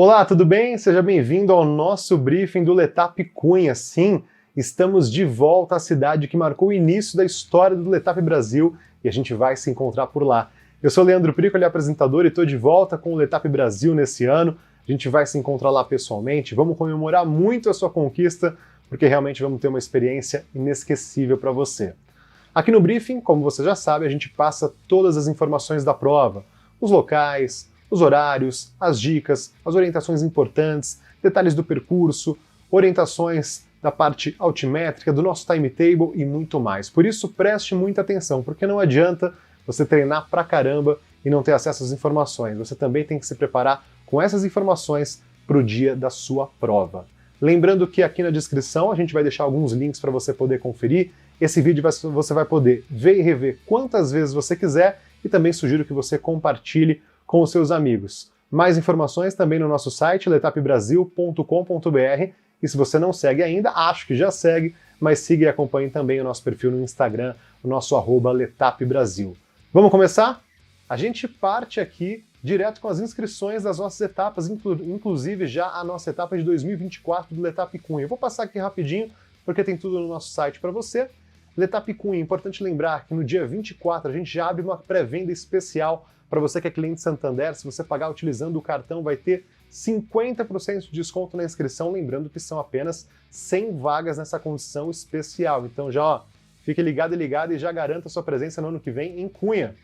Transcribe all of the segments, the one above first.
Olá, tudo bem? Seja bem-vindo ao nosso briefing do Letap Cunha. Sim, estamos de volta à cidade que marcou o início da história do Letap Brasil e a gente vai se encontrar por lá. Eu sou o Leandro Prico, ele é apresentador e estou de volta com o Letap Brasil nesse ano. A gente vai se encontrar lá pessoalmente, vamos comemorar muito a sua conquista, porque realmente vamos ter uma experiência inesquecível para você. Aqui no briefing, como você já sabe, a gente passa todas as informações da prova, os locais, os horários, as dicas, as orientações importantes, detalhes do percurso, orientações da parte altimétrica, do nosso timetable e muito mais. Por isso, preste muita atenção, porque não adianta você treinar pra caramba e não ter acesso às informações. Você também tem que se preparar com essas informações para o dia da sua prova. Lembrando que aqui na descrição a gente vai deixar alguns links para você poder conferir. Esse vídeo você vai poder ver e rever quantas vezes você quiser e também sugiro que você compartilhe com os seus amigos. Mais informações também no nosso site, letapbrasil.com.br, e se você não segue ainda, acho que já segue, mas siga e acompanhe também o nosso perfil no Instagram, o nosso @letapbrasil. Vamos começar? A gente parte aqui direto com as inscrições das nossas etapas, inclusive já a nossa etapa de 2024 do Letap Cunha. Eu vou passar aqui rapidinho, porque tem tudo no nosso site para você. Letap Cunha, importante lembrar que no dia 24 a gente já abre uma pré-venda especial para você que é cliente Santander. Se você pagar utilizando o cartão, vai ter 50% de desconto na inscrição, lembrando que são apenas 100 vagas nessa condição especial. Então já, fique ligado e ligado e já garanta a sua presença no ano que vem em Cunha.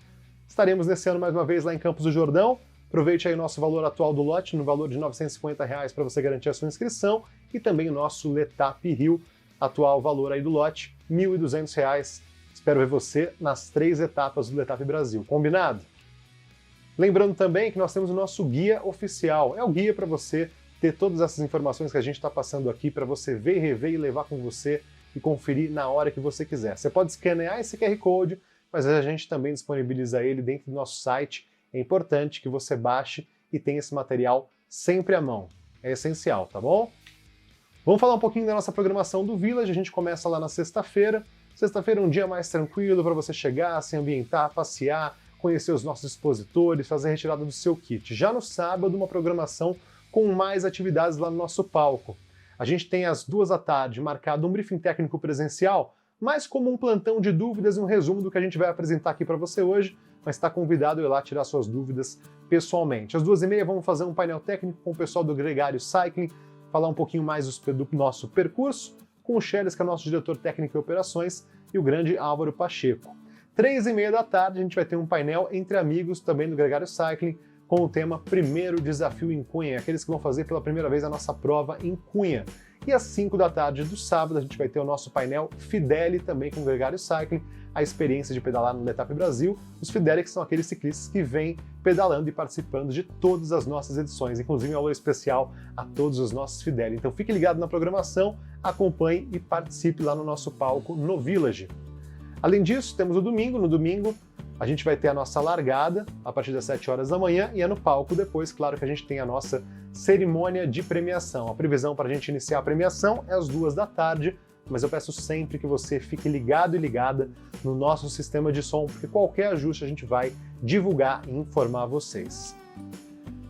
Estaremos nesse ano mais uma vez lá em Campos do Jordão. Aproveite aí o nosso valor atual do lote, no valor de R$ 950 para você garantir a sua inscrição, e também o nosso Letap Rio, atual valor aí do lote, R$ 1.200. Espero ver você nas 3 etapas do Letap Brasil. Combinado? Lembrando também que nós temos o nosso guia oficial. É o guia para você ter todas essas informações que a gente está passando aqui, para você ver, rever e levar com você e conferir na hora que você quiser. Você pode escanear esse QR Code, mas a gente também disponibiliza ele dentro do nosso site. É importante que você baixe e tenha esse material sempre à mão. É essencial, tá bom? Vamos falar um pouquinho da nossa programação do Village. A gente começa lá na sexta-feira. Sexta-feira é um dia mais tranquilo para você chegar, se ambientar, passear, conhecer os nossos expositores, fazer a retirada do seu kit. Já no sábado, uma programação com mais atividades lá no nosso palco. A gente tem às 14h marcado um briefing técnico presencial, mais como um plantão de dúvidas e um resumo do que a gente vai apresentar aqui para você hoje, mas está convidado a ir lá tirar suas dúvidas pessoalmente. Às 2h30 vamos fazer um painel técnico com o pessoal do Gregário Cycling, falar um pouquinho mais do nosso percurso, com o Cheles, que é nosso diretor técnico e operações, e o grande Álvaro Pacheco. 15h30 a gente vai ter um painel entre amigos também do Gregário Cycling, com o tema Primeiro Desafio em Cunha, aqueles que vão fazer pela primeira vez a nossa prova em Cunha. E às 5h do sábado a gente vai ter o nosso painel Fideli, também com o Gregário Cycling, a experiência de pedalar no Letap Brasil. Os Fideli que são aqueles ciclistas que vêm pedalando e participando de todas as nossas edições, inclusive um alô especial a todos os nossos Fideli. Então fique ligado na programação, acompanhe e participe lá no nosso palco no Village. Além disso, temos o domingo. No domingo, a gente vai ter a nossa largada a partir das 7h da manhã e é no palco depois, claro que a gente tem a nossa cerimônia de premiação. A previsão para a gente iniciar a premiação é às 2h, mas eu peço sempre que você fique ligado e ligada no nosso sistema de som, porque qualquer ajuste a gente vai divulgar e informar vocês.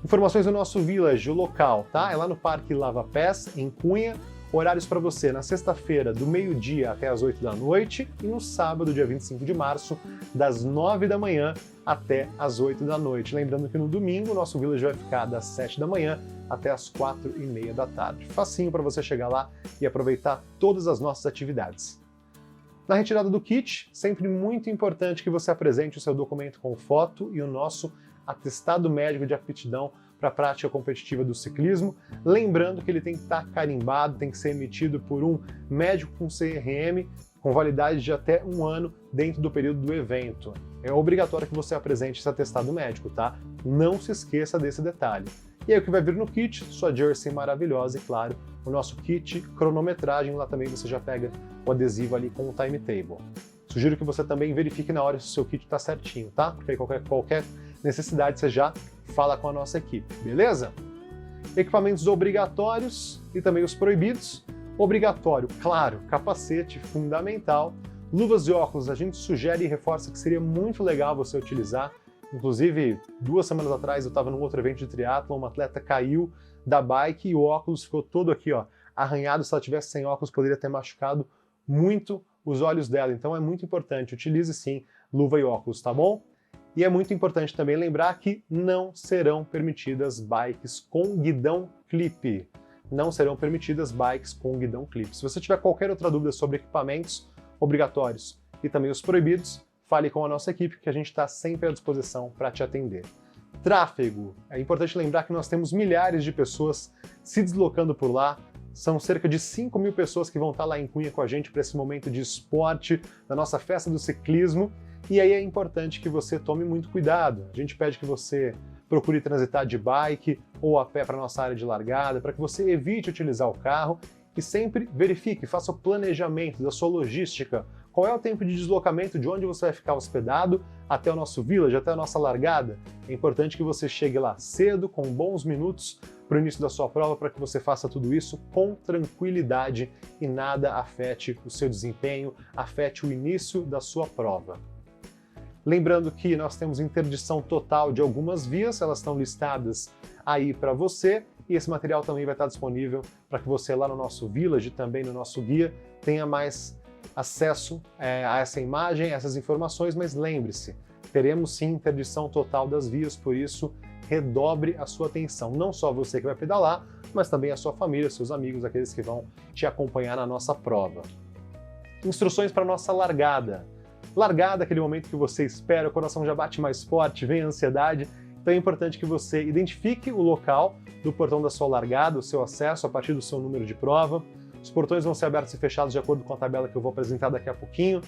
Informações do nosso Village, o local, tá? É lá no Parque Lava Pés, em Cunha. Horários para você na sexta-feira, do meio-dia até as 8h e no sábado, dia 25 de março, das 9h até as 8h. Lembrando que no domingo o nosso Village vai ficar das 7h até as 4h30. Facinho para você chegar lá e aproveitar todas as nossas atividades. Na retirada do kit, sempre muito importante que você apresente o seu documento com foto e o nosso atestado médico de aptidão para a prática competitiva do ciclismo, lembrando que ele tem que estar carimbado, tem que ser emitido por um médico com CRM, com validade de até 1 ano dentro do período do evento. É obrigatório que você apresente esse atestado médico, tá? Não se esqueça desse detalhe. E aí o que vai vir no kit? Sua jersey maravilhosa e, claro, o nosso kit cronometragem, lá também você já pega o adesivo ali com o timetable. Sugiro que você também verifique na hora se o seu kit está certinho, tá? Porque aí qualquer necessidade você já fala com a nossa equipe, beleza? Equipamentos obrigatórios e também os proibidos. Obrigatório, claro, capacete, fundamental. Luvas e óculos, a gente sugere e reforça que seria muito legal você utilizar Inclusive, 2 semanas atrás eu estava num outro evento de triatlon, uma atleta caiu da bike e o óculos ficou todo aqui, ó, arranhado. Se ela tivesse sem óculos, poderia ter machucado muito os olhos dela. Então é muito importante, utilize sim luva e óculos, tá bom? E é muito importante também lembrar que não serão permitidas bikes com guidão clipe. Não serão permitidas bikes com guidão clipe. Se você tiver qualquer outra dúvida sobre equipamentos obrigatórios e também os proibidos, fale com a nossa equipe que a gente está sempre à disposição para te atender. Tráfego. É importante lembrar que nós temos milhares de pessoas se deslocando por lá. São cerca de 5.000 pessoas que vão estar lá em Cunha com a gente para esse momento de esporte, da nossa festa do ciclismo. E aí é importante que você tome muito cuidado. A gente pede que você procure transitar de bike ou a pé para a nossa área de largada, para que você evite utilizar o carro e sempre verifique, faça o planejamento da sua logística. Qual é o tempo de deslocamento de onde você vai ficar hospedado até o nosso village, até a nossa largada? É importante que você chegue lá cedo, com bons minutos para o início da sua prova, para que você faça tudo isso com tranquilidade e nada afete o seu desempenho, afete o início da sua prova. Lembrando que nós temos interdição total de algumas vias, elas estão listadas aí para você, e esse material também vai estar disponível para que você lá no nosso village, também no nosso guia, tenha mais acesso a essa imagem, a essas informações, mas lembre-se, teremos sim interdição total das vias, por isso redobre a sua atenção, não só você que vai pedalar, mas também a sua família, seus amigos, aqueles que vão te acompanhar na nossa prova. Instruções para a nossa largada. Largada, aquele momento que você espera, o coração já bate mais forte, vem a ansiedade, então é importante que você identifique o local do portão da sua largada, o seu acesso a partir do seu número de prova. Os portões vão ser abertos e fechados de acordo com a tabela que eu vou apresentar daqui a pouquinho.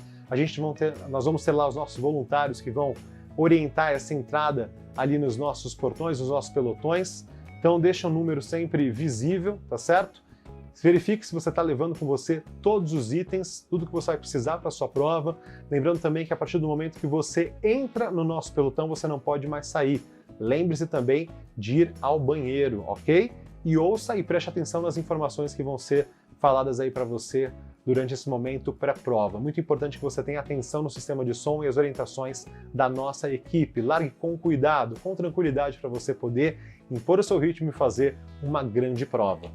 Nós vamos ter lá os nossos voluntários que vão orientar essa entrada ali nos nossos portões, nos nossos pelotões. Então deixa o número sempre visível, tá certo? Verifique se você está levando com você todos os itens, tudo que você vai precisar para a sua prova. Lembrando também que a partir do momento que você entra no nosso pelotão, você não pode mais sair. Lembre-se também de ir ao banheiro, ok? E ouça e preste atenção nas informações que vão ser faladas aí para você durante esse momento pré-prova. Muito importante que você tenha atenção no sistema de som e as orientações da nossa equipe. Largue com cuidado, com tranquilidade para você poder impor o seu ritmo e fazer uma grande prova.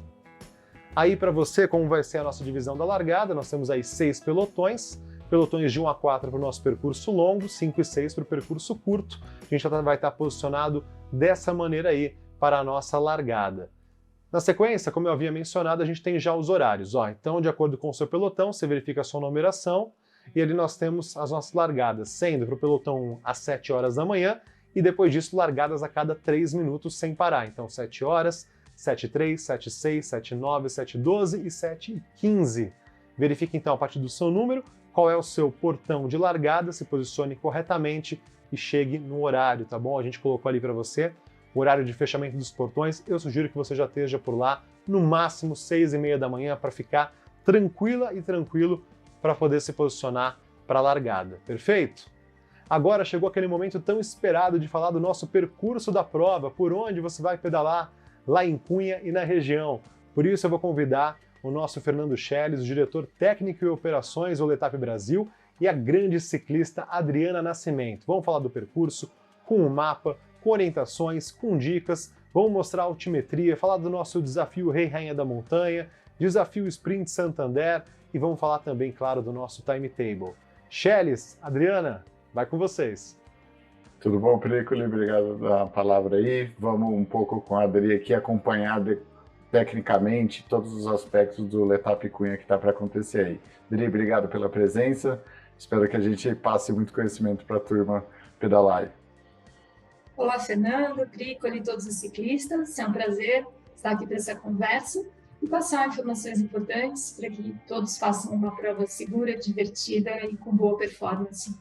Aí para você, como vai ser a nossa divisão da largada, nós temos aí 6 pelotões de 1 a 4 para o nosso percurso longo, 5 e 6 para o percurso curto. A gente vai estar posicionado dessa maneira aí para a nossa largada. Na sequência, como eu havia mencionado, a gente tem já os horários. Então, de acordo com o seu pelotão, você verifica a sua numeração e ali nós temos as nossas largadas, sendo para o pelotão 1 às 7 horas da manhã e depois disso largadas a cada 3 minutos sem parar. Então, 7 horas, 7h03, 7h06, 7h09, 7h12 e 7h15. Verifique então a partir do seu número qual é o seu portão de largada, se posicione corretamente e chegue no horário, tá bom? A gente colocou ali para você o horário de fechamento dos portões. Eu sugiro que você já esteja por lá no máximo 6h30 da manhã para ficar tranquila e tranquilo para poder se posicionar para a largada, perfeito? Agora chegou aquele momento tão esperado de falar do nosso percurso da prova, por onde você vai pedalar lá em Cunha e na região. Por isso eu vou convidar o nosso Fernando Schelles, o diretor técnico e operações do Letap Brasil, e a grande ciclista Adriana Nascimento. Vamos falar do percurso, com o mapa, com orientações, com dicas, vamos mostrar a altimetria, falar do nosso desafio Rei Rainha da Montanha, desafio Sprint Santander e vamos falar também, claro, do nosso timetable. Schelles, Adriana, vai com vocês. Tudo bom, Prícoli? Obrigado pela palavra aí. Vamos um pouco com a Adri aqui acompanhar tecnicamente todos os aspectos do Letap Cunha que está para acontecer aí. Adri, obrigado pela presença. Espero que a gente passe muito conhecimento para a turma pedalar. Olá, Fernando, Prícoli, todos os ciclistas. É um prazer estar aqui para essa conversa e passar informações importantes para que todos façam uma prova segura, divertida e com boa performance.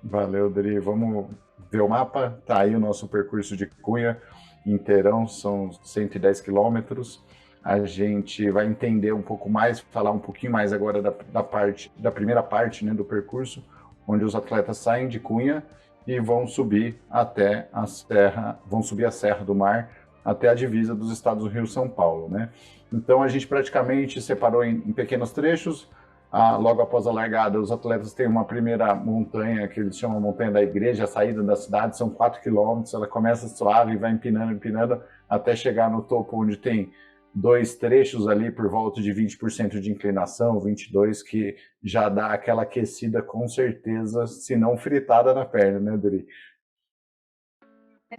Valeu, Dri. Vamos ver o mapa. Tá aí o nosso percurso de Cunha inteirão, são 110 quilômetros. A gente vai entender um pouco mais, falar um pouquinho mais agora da primeira parte, né, do percurso, onde os atletas saem de Cunha e vão subir até a Serra do Mar, até a divisa dos estados do Rio e São Paulo, né? Então a gente praticamente separou em pequenos trechos. logo após a largada, os atletas têm uma primeira montanha, que eles chamam Montanha da Igreja, a saída da cidade, são 4 quilômetros, ela começa suave e vai empinando, até chegar no topo, onde tem 2 trechos ali por volta de 20% de inclinação, 22%, que já dá aquela aquecida com certeza, se não fritada na perna, né, Dri?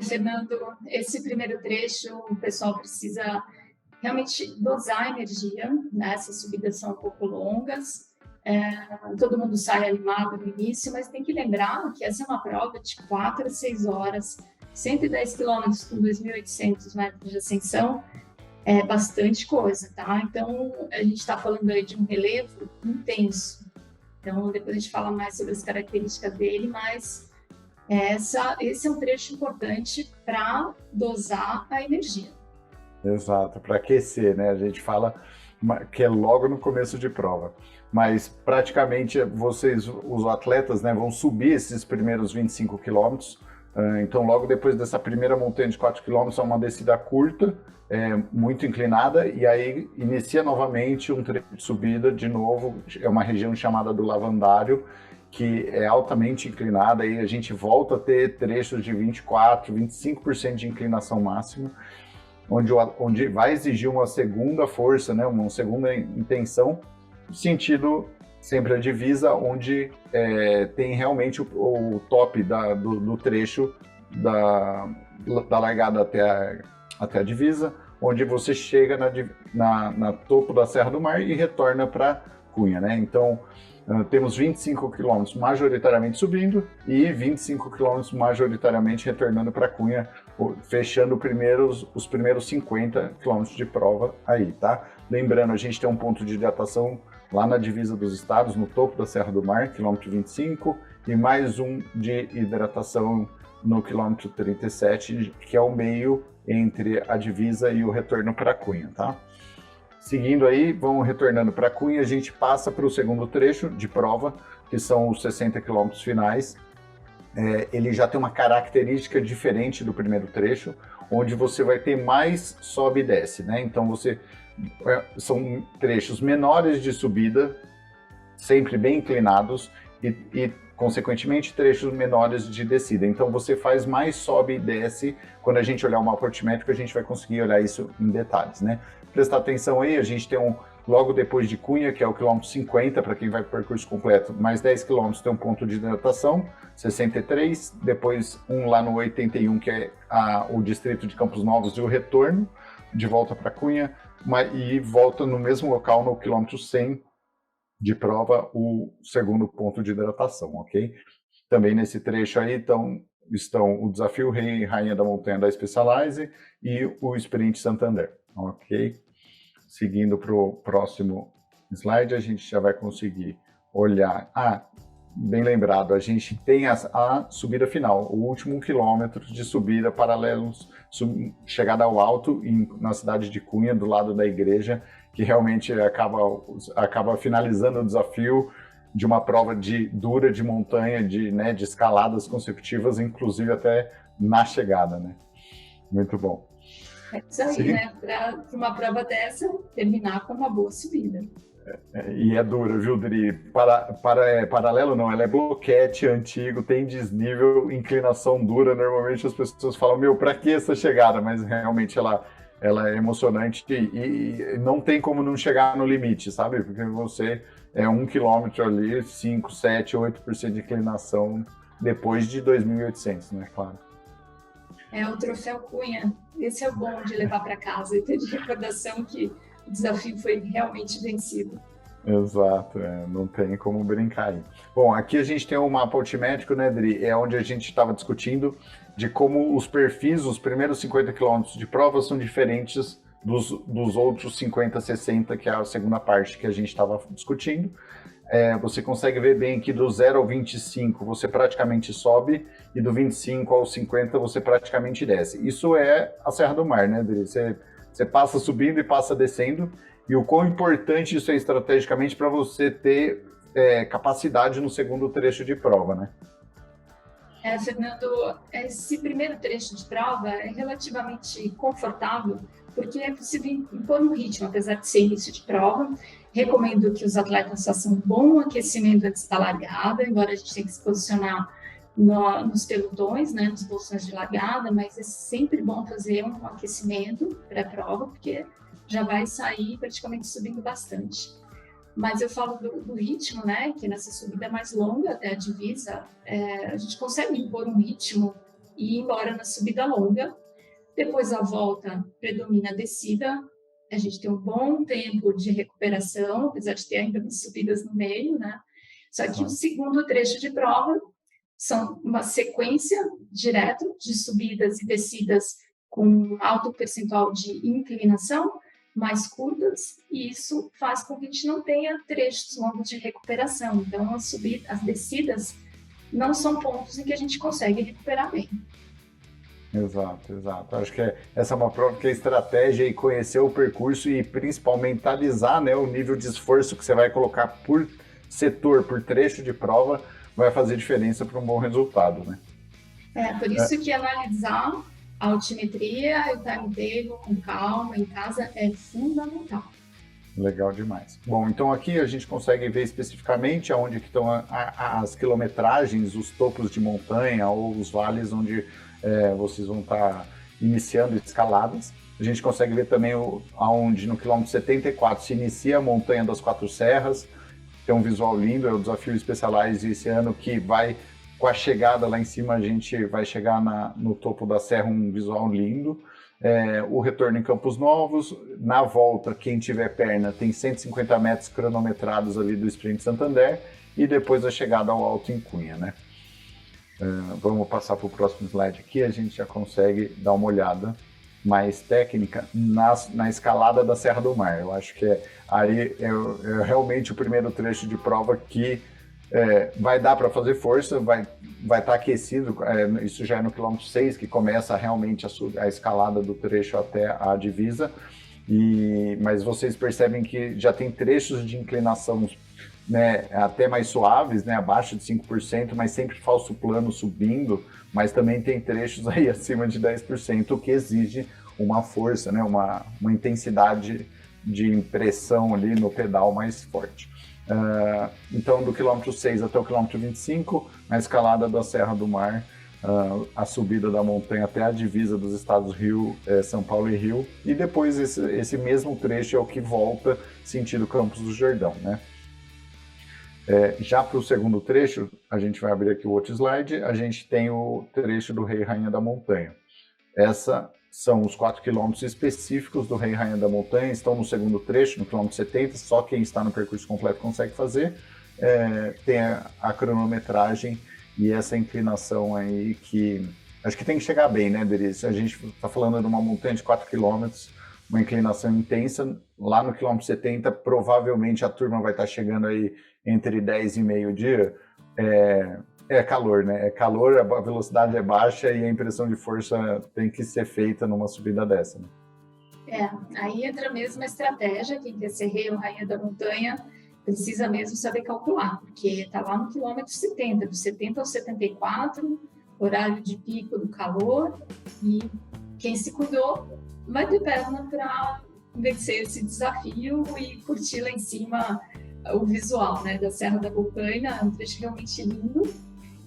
Fernando, esse primeiro trecho, o pessoal precisa realmente dosar a energia, né? Essas subidas são um pouco longas, todo mundo sai animado no início, mas tem que lembrar que essa é uma prova de 4 a 6 horas, 110 quilômetros com 2.800 metros de ascensão, é bastante coisa, tá? Então, a gente está falando aí de um relevo intenso. Então, depois a gente fala mais sobre as características dele, mas esse é um trecho importante para dosar a energia. Exato, para aquecer, né? A gente fala que é logo no começo de prova. Mas praticamente os atletas, né, vão subir esses primeiros 25 quilômetros. Então, logo depois dessa primeira montanha de 4 quilômetros, é uma descida curta, muito inclinada, e aí inicia novamente um trecho de subida, de novo, é uma região chamada do Lavandário, que é altamente inclinada, e a gente volta a ter trechos de 24%, 25% de inclinação máxima, onde vai exigir uma segunda força, né, uma segunda intenção, no sentido sempre a divisa, onde tem realmente o top do trecho da largada até a divisa, onde você chega na topo da Serra do Mar e retorna para Cunha, né? Então, temos 25 quilômetros majoritariamente subindo e 25 quilômetros majoritariamente retornando para Cunha, fechando os primeiros 50 quilômetros de prova aí, tá? Lembrando, a gente tem um ponto de hidratação lá na divisa dos estados, no topo da Serra do Mar, quilômetro 25, e mais um de hidratação no quilômetro 37, que é o meio entre a divisa e o retorno para Cunha, tá? Seguindo aí, vamos retornando para Cunha, a gente passa para o segundo trecho de prova, que são os 60 quilômetros finais. Ele já tem uma característica diferente do primeiro trecho, onde você vai ter mais sobe e desce, né? Então são trechos menores de subida, sempre bem inclinados, e consequentemente trechos menores de descida. Então você faz mais sobe e desce. Quando a gente olhar o mapa altimétrico, a gente vai conseguir olhar isso em detalhes, né? Prestar atenção aí, a gente tem logo depois de Cunha, que é o quilômetro 50, para quem vai para o percurso completo, mais 10 quilômetros tem um ponto de hidratação, 63, depois lá no 81, que é o distrito de Campos Novos, e o retorno de volta para Cunha, e volta no mesmo local, no quilômetro 100 de prova, o segundo ponto de hidratação, ok? Também nesse trecho aí estão o Desafio Rei e Rainha da Montanha da Specialized e o Sprint Santander, ok? Seguindo para o próximo slide, a gente já vai conseguir olhar. Bem lembrado, a gente tem a subida final, o último quilômetro de subida paralelos, chegada ao alto na cidade de Cunha, do lado da igreja, que realmente acaba finalizando o desafio de uma prova dura de montanha, de escaladas consecutivas, inclusive até na chegada, né? Muito bom. É isso aí, sim, né? Para uma prova dessa, terminar com uma boa subida. E é dura, viu, Dri? Paralelo não, ela é bloquete antigo, tem desnível, inclinação dura. Normalmente as pessoas falam, pra que essa chegada? Mas realmente ela é emocionante e não tem como não chegar no limite, sabe? Porque você 1 quilômetro ali, 5, 7, 8% de inclinação depois de 2.800, né? Claro. É o troféu Cunha. Esse é o bom de levar para casa e ter de recordação que o desafio foi realmente vencido. Exato, não tem como brincar aí. Bom, aqui a gente tem o mapa altimétrico, né, Dri? É onde a gente estava discutindo de como os perfis, os primeiros 50 quilômetros de prova são diferentes dos outros 50, 60, que é a segunda parte que a gente estava discutindo. Você consegue ver bem que do 0 ao 25 você praticamente sobe e do 25 ao 50 você praticamente desce. Isso é a Serra do Mar, né, Dri? Você passa subindo e passa descendo, e o quão importante isso é estrategicamente para você ter capacidade no segundo trecho de prova, né? Fernando, esse primeiro trecho de prova é relativamente confortável, porque é possível impor um ritmo, apesar de ser início de prova, Recomendo que os atletas façam um bom aquecimento antes da largada, embora a gente tenha que se posicionar nos pelotões, né, nos bolsões de largada, mas é sempre bom fazer um aquecimento pré-prova, porque já vai sair praticamente subindo bastante. Mas eu falo do ritmo, né, que nessa subida mais longa até a divisa, a gente consegue impor um ritmo e ir embora na subida longa. Depois a volta predomina a descida, a gente tem um bom tempo de recuperação, apesar de ter ainda umas subidas no meio, né? Só que o segundo trecho de prova são uma sequência direta de subidas e descidas com alto percentual de inclinação, mais curtas, e isso faz com que a gente não tenha trechos longos de recuperação. Então, as descidas não são pontos em que a gente consegue recuperar bem. Exato, exato. Acho que essa é uma prova que é estratégia e conhecer o percurso e principalmente mentalizar, né, o nível de esforço que você vai colocar por setor, por trecho de prova, vai fazer diferença para um bom resultado, né? Por isso que analisar a altimetria e o timetable com calma em casa é fundamental. Legal demais. Bom, então aqui a gente consegue ver especificamente aonde que estão as quilometragens, os topos de montanha ou os vales onde vocês vão estar iniciando escaladas. A gente consegue ver também aonde no quilômetro 74 se inicia a Montanha das Quatro Serras. Tem um visual lindo, é o desafio Specialized esse ano que vai, com a chegada lá em cima, a gente vai chegar no topo da serra, um visual lindo. O retorno em Campos Novos, na volta, quem tiver perna, tem 150 metros cronometrados ali do Sprint Santander e depois a chegada ao Alto em Cunha, né? Vamos passar para o próximo slide aqui, a gente já consegue dar uma olhada mais técnica na escalada da Serra do Mar. Eu acho que aí é realmente o primeiro trecho de prova que vai dar para fazer força, vai estar aquecido, isso já é no quilômetro 6 que começa realmente a escalada do trecho até a divisa, mas vocês percebem que já tem trechos de inclinação, né, até mais suaves, né, abaixo de 5%, mas sempre falso plano subindo, mas também tem trechos aí acima de 10%, o que exige uma força, né, uma intensidade de impressão ali no pedal mais forte. Então, do quilômetro 6 até o quilômetro 25, na escalada da Serra do Mar, a subida da montanha até a divisa dos estados São Paulo e Rio, e depois esse mesmo trecho é o que volta sentido Campos do Jordão, né? Já para o segundo trecho, a gente vai abrir aqui o outro slide, a gente tem o trecho do Rei e Rainha da Montanha. Essa são os 4 quilômetros específicos do Rei e Rainha da Montanha, estão no segundo trecho, no quilômetro 70, só quem está no percurso completo consegue fazer. Tem a cronometragem e essa inclinação aí que acho que tem que chegar bem, né, Derice? A gente está falando de uma montanha de 4 quilômetros, uma inclinação intensa, lá no quilômetro 70, provavelmente a turma vai estar chegando aí entre 10 e meio-dia. É calor, né? É calor, a velocidade é baixa e a impressão de força tem que ser feita numa subida dessa, né? Aí entra mesmo a estratégia, quem quer ser rei ou rainha da montanha precisa mesmo saber calcular, porque está lá no quilômetro 70, do 70 ao 74, horário de pico do calor, e quem se cuidou vai ter perna para vencer esse desafio e curtir lá em cima o visual, né, da Serra da Montanha. É um trecho realmente lindo,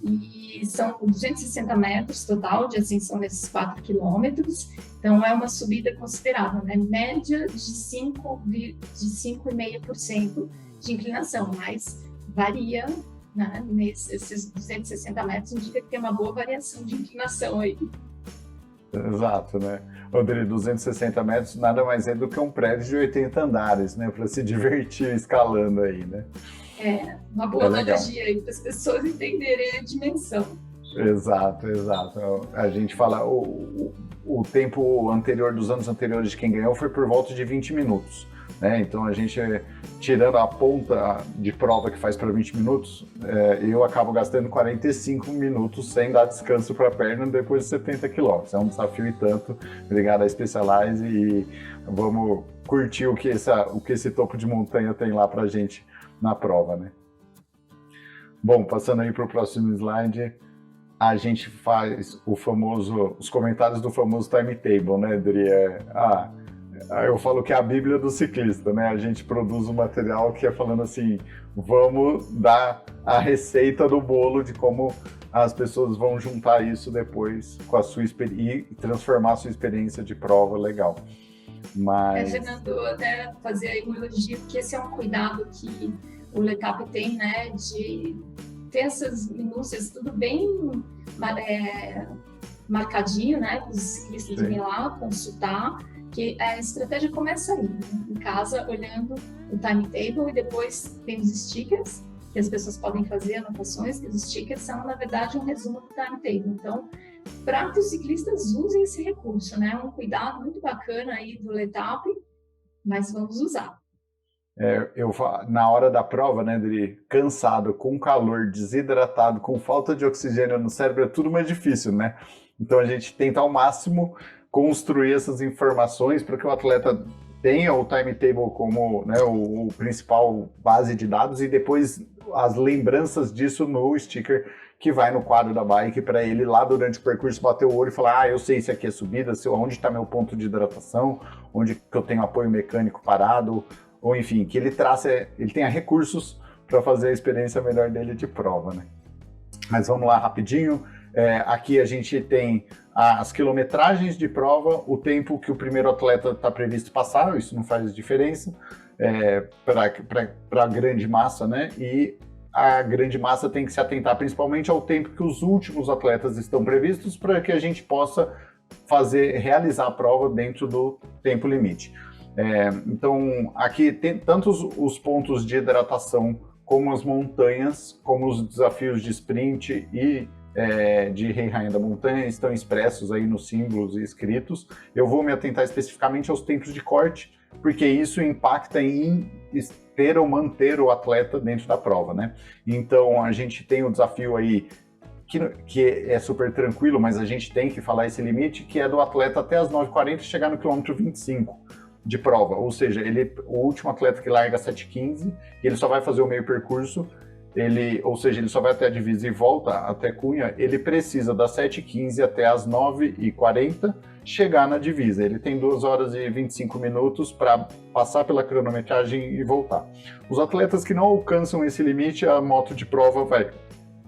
e são 260 metros total de ascensão nesses 4 quilômetros, então é uma subida considerável, né, média de 5,5% de inclinação, mas varia, né, nesses 260 metros, indica que tem uma boa variação de inclinação aí. Exato, né? Rodrigo, 260 metros nada mais é do que um prédio de 80 andares, né? Para se divertir escalando aí, né? Uma boa analogia aí para as pessoas entenderem a dimensão. Exato, exato. A gente fala, o tempo anterior, dos anos anteriores de quem ganhou foi por volta de 20 minutos. Né? Então a gente, tirando a ponta de prova que faz para 20 minutos, eu acabo gastando 45 minutos sem dar descanso para a perna depois de 70 quilômetros. É um desafio e tanto. Obrigado a Specialized e vamos curtir o que esse topo de montanha tem lá para a gente na prova, né? Bom, passando aí para o próximo slide, a gente faz os comentários do famoso timetable, né, Adri? Eu falo que é a Bíblia do ciclista, né? A gente produz um material que é falando assim, vamos dar a receita do bolo de como as pessoas vão juntar isso depois com a sua experiência e transformar a sua experiência de prova legal. Mas... Fernando, até fazer aí um elogio, porque esse é um cuidado que o Letap tem, né, de ter essas minúcias, tudo bem marcadinho, né, para os ciclistas irem lá consultar, que a estratégia começa aí, né, em casa, olhando o timetable, e depois tem os stickers, que as pessoas podem fazer anotações, que os stickers são, na verdade, um resumo do timetable. Então, para que os ciclistas usem esse recurso, né? Um cuidado muito bacana aí do Letap, mas vamos usar. Na hora da prova, né, Dri, cansado, com calor, desidratado, com falta de oxigênio no cérebro, é tudo mais difícil, né? Então a gente tenta ao máximo construir essas informações para que o atleta tenha o timetable como, né, o principal base de dados e depois as lembranças disso no sticker que vai no quadro da bike para ele lá durante o percurso bater o olho e falar, eu sei se aqui é subida, onde está meu ponto de hidratação, onde que eu tenho apoio mecânico parado, ou enfim, que ele tenha recursos para fazer a experiência melhor dele de prova, né? Mas vamos lá rapidinho. Aqui a gente tem as quilometragens de prova, o tempo que o primeiro atleta está previsto passar, isso não faz diferença para a grande massa, né? E a grande massa tem que se atentar principalmente ao tempo que os últimos atletas estão previstos para que a gente possa realizar a prova dentro do tempo limite. Então, aqui tem tanto os pontos de hidratação como as montanhas, como os desafios de sprint e de Rei e Rainha da Montanha estão expressos aí nos símbolos e escritos. Eu vou me atentar especificamente aos tempos de corte, porque isso impacta em ter ou manter o atleta dentro da prova, né? Então, a gente tem o desafio aí, que é super tranquilo, mas a gente tem que falar esse limite, que é do atleta até as 9h40 chegar no quilômetro 25 de prova, ou seja, o último atleta que larga 7h15, ele só vai fazer o meio percurso, ou seja, ele só vai até a divisa e volta até Cunha, ele precisa das 7h15 até as 9h40 chegar na divisa. Ele tem 2 horas e 25 minutos para passar pela cronometragem e voltar. Os atletas que não alcançam esse limite, a moto de prova vai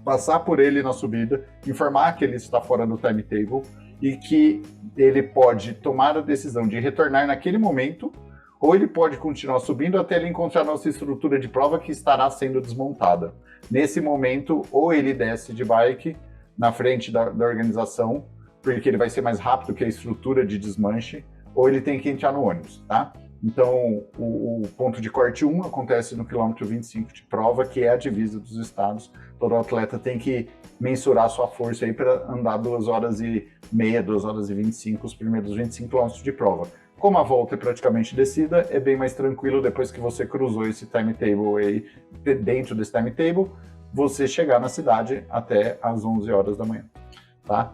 passar por ele na subida, informar que ele está fora do timetable e que ele pode tomar a decisão de retornar naquele momento, ou ele pode continuar subindo até ele encontrar nossa estrutura de prova que estará sendo desmontada. Nesse momento, ou ele desce de bike na frente da organização, porque ele vai ser mais rápido que a estrutura de desmanche, ou ele tem que entrar no ônibus, tá? Então, o ponto de corte 1 acontece no quilômetro 25 de prova, que é a divisa dos estados. Todo atleta tem que mensurar sua força aí para andar 2h30, 2h25, os primeiros 25 quilômetros de prova. Como a volta é praticamente descida, é bem mais tranquilo depois que você cruzou esse timetable aí, dentro desse timetable, você chegar na cidade até às 11 horas da manhã, tá?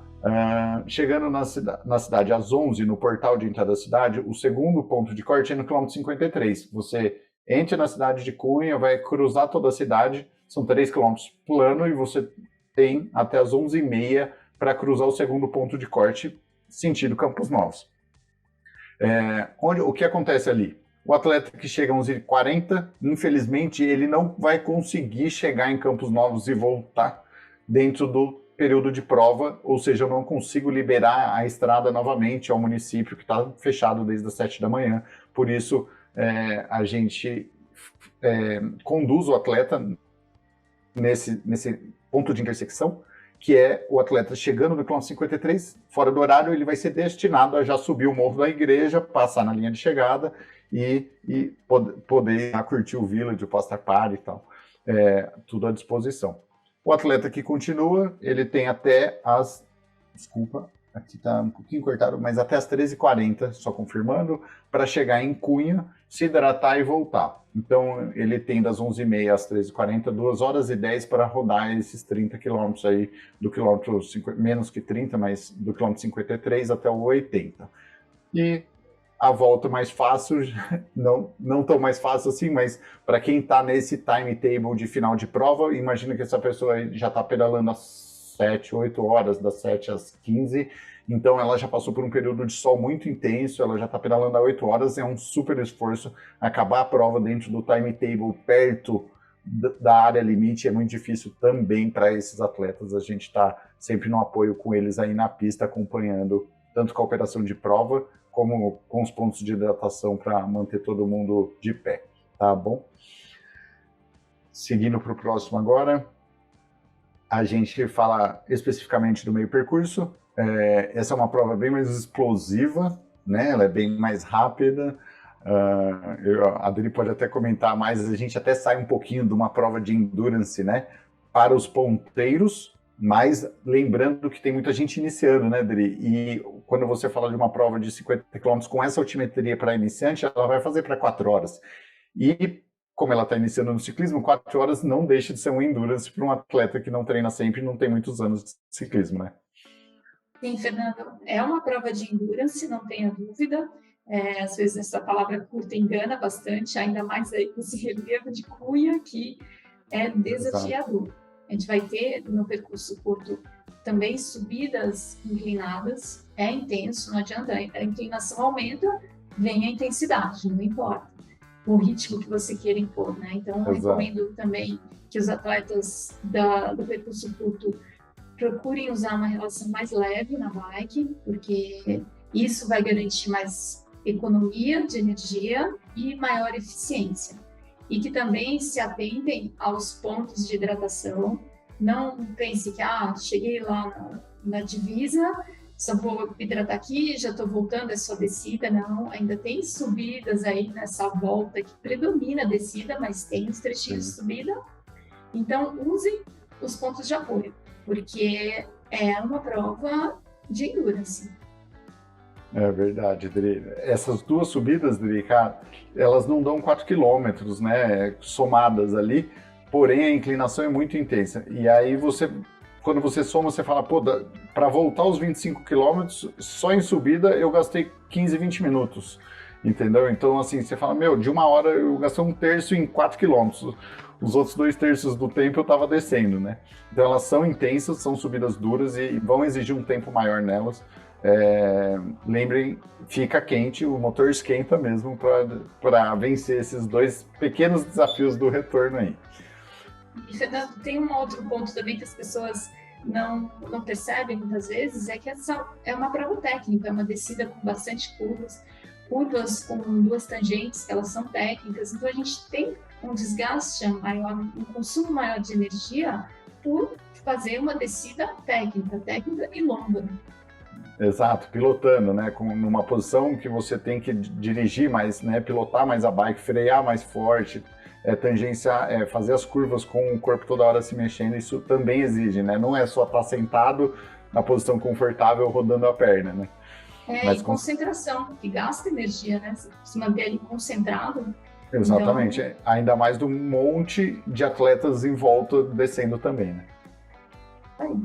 Chegando na cidade às 11, no portal de entrada da cidade, o segundo ponto de corte é no quilômetro 53. Você entra na cidade de Cunha, vai cruzar toda a cidade, são 3 quilômetros plano e você tem até as 11h30 para cruzar o segundo ponto de corte, sentido Campos Novos. O que acontece ali? O atleta que chega às 11h40, infelizmente, ele não vai conseguir chegar em Campos Novos e voltar dentro do período de prova, ou seja, eu não consigo liberar a estrada novamente ao município que está fechado desde as 7 da manhã. Por isso, a gente conduz o atleta nesse ponto de intersecção, que é o atleta chegando no quilômetro 53, fora do horário, ele vai ser destinado a já subir o morro da igreja, passar na linha de chegada e poder curtir o village, o Pastor Party e tal. Tudo à disposição. O atleta que continua, ele tem até as... Desculpa, aqui está um pouquinho cortado, mas até as 13h40, só confirmando, para chegar em Cunha, se hidratar e voltar. Então, ele tem das 11h30 às 13h40, 2h10 para rodar esses 30 quilômetros aí, do quilômetro, menos que 30, mas do quilômetro 53 até o 80. E a volta mais fácil, não tão mais fácil assim, mas para quem está nesse timetable de final de prova, imagina que essa pessoa já está pedalando há 7, 8 horas, das 7 às 15. Então ela já passou por um período de sol muito intenso, ela já está pedalando há 8 horas, é um super esforço. Acabar a prova dentro do timetable, perto da área limite, é muito difícil também para esses atletas. A gente está sempre no apoio com eles aí na pista, acompanhando tanto com a operação de prova, como com os pontos de hidratação para manter todo mundo de pé, tá bom? Seguindo para o próximo agora, a gente fala especificamente do meio percurso. Essa é uma prova bem mais explosiva, né? Ela é bem mais rápida. A Adri pode até comentar mais, a gente até sai um pouquinho de uma prova de endurance, né? Para os ponteiros, mas lembrando que tem muita gente iniciando, né, Adri? E quando você fala de uma prova de 50 km com essa altimetria para iniciante, ela vai fazer para 4 horas. E como ela está iniciando no ciclismo, 4 horas não deixa de ser um endurance para um atleta que não treina sempre e não tem muitos anos de ciclismo, né? Sim, Fernando, é uma prova de endurance, não tenha dúvida. Às vezes essa palavra curta engana bastante, ainda mais aí com esse relevo de Cunha, que é desafiador. Exato. A gente vai ter no percurso curto também subidas inclinadas, é intenso, não adianta, a inclinação aumenta, vem a intensidade, não importa o ritmo que você queira impor, né? Então, eu recomendo também que os atletas do percurso curto procurem usar uma relação mais leve na bike, porque isso vai garantir mais economia de energia e maior eficiência. E que também se atentem aos pontos de hidratação. Não pense que, cheguei lá na divisa, só vou hidratar aqui, já estou voltando, é só descida. Não, ainda tem subidas aí nessa volta que predomina a descida, mas tem os trechinhos de subida. Então, usem os pontos de apoio, porque é uma prova de endurance. É verdade, Dri. Essas duas subidas, Dri, cara, elas não dão 4 quilômetros, né, somadas ali, porém a inclinação é muito intensa. E aí quando você soma, você fala, para voltar os 25 quilômetros, só em subida eu gastei 15, 20 minutos, entendeu? Então, assim, você fala, de 1 hora eu gastei 1/3 em 4 quilômetros. Os outros 2/3 do tempo eu estava descendo, né? Então elas são intensas, são subidas duras e vão exigir um tempo maior nelas. Lembrem, fica quente, o motor esquenta mesmo para vencer esses 2 pequenos desafios do retorno aí. E, Fernando, tem um outro ponto também que as pessoas não percebem muitas vezes, é que essa é uma prova técnica, é uma descida com bastante curvas com 2 tangentes, que elas são técnicas, então a gente tem um desgaste maior, um consumo maior de energia por fazer uma descida técnica e longa. Exato, pilotando, né? Numa posição que você tem que dirigir mais, né? Pilotar mais a bike, frear mais forte, fazer as curvas com o corpo toda hora se mexendo, isso também exige, né? Não é só estar sentado na posição confortável rodando a perna, né? Mas concentração, que gasta energia, né? Se manter ali concentrado. Exatamente, então... ainda mais do monte de atletas em volta descendo também, né? Aí.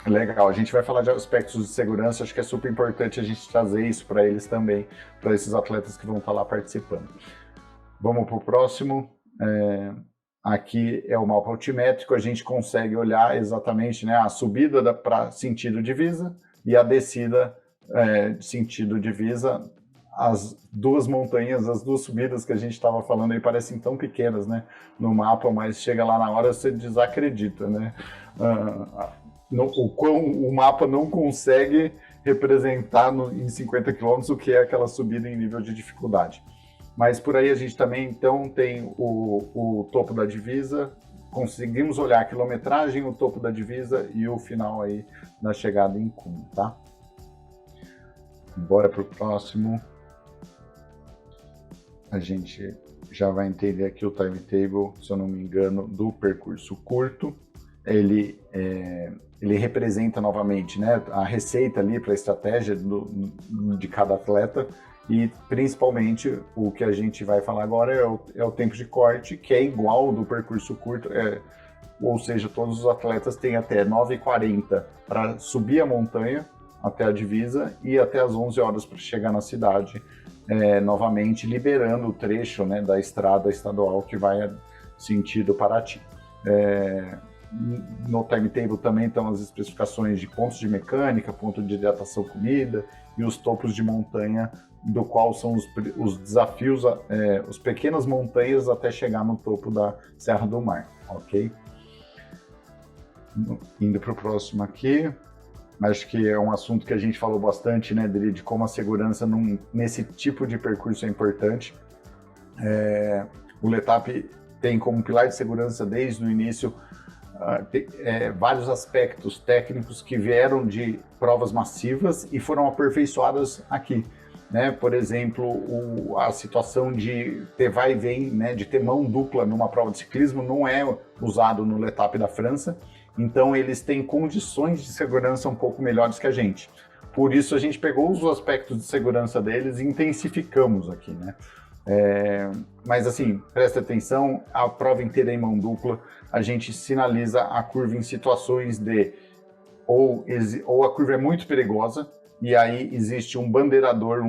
Legal, a gente vai falar de aspectos de segurança, acho que é super importante a gente trazer isso para eles também, para esses atletas que vão estar lá participando. Vamos para o próximo. Aqui é o mapa altimétrico, a gente consegue olhar exatamente, né, a subida para sentido divisa e a descida sentido divisa. As 2 montanhas, as 2 subidas que a gente estava falando aí parecem tão pequenas, né, no mapa, mas chega lá na hora você desacredita, né? O mapa não consegue representar em 50 km o que é aquela subida em nível de dificuldade. Mas por aí a gente também, então, tem o topo da divisa, conseguimos olhar a quilometragem, o topo da divisa e o final aí na chegada em Cunha, tá? Bora para o próximo. A gente já vai entender aqui o timetable, se eu não me engano, do percurso curto. Ele representa novamente, né, a receita ali para a estratégia de cada atleta e principalmente o que a gente vai falar agora é o tempo de corte, que é igual ao do percurso curto, ou seja, todos os atletas têm até 9h40 para subir a montanha até a divisa e até as 11 horas para chegar na cidade, novamente liberando o trecho, né, da estrada estadual que vai sentido Paraty. no timetable também estão as especificações de pontos de mecânica, ponto de hidratação comida e os topos de montanha, do qual são os desafios, as pequenas montanhas até chegar no topo da Serra do Mar, ok? Indo para o próximo aqui, acho que é um assunto que a gente falou bastante, né, de como a segurança nesse tipo de percurso é importante. O Letap tem como pilar de segurança desde o início vários aspectos técnicos que vieram de provas massivas e foram aperfeiçoadas aqui, né? Por exemplo, a situação de ter vai e vem, né, de ter mão dupla numa prova de ciclismo não é usado no Letap da França, então eles têm condições de segurança um pouco melhores que a gente. Por isso a gente pegou os aspectos de segurança deles e intensificamos aqui, né? Mas assim, presta atenção, a prova inteira é em mão dupla, a gente sinaliza a curva em situações de ou a curva é muito perigosa, e aí existe um bandeirador,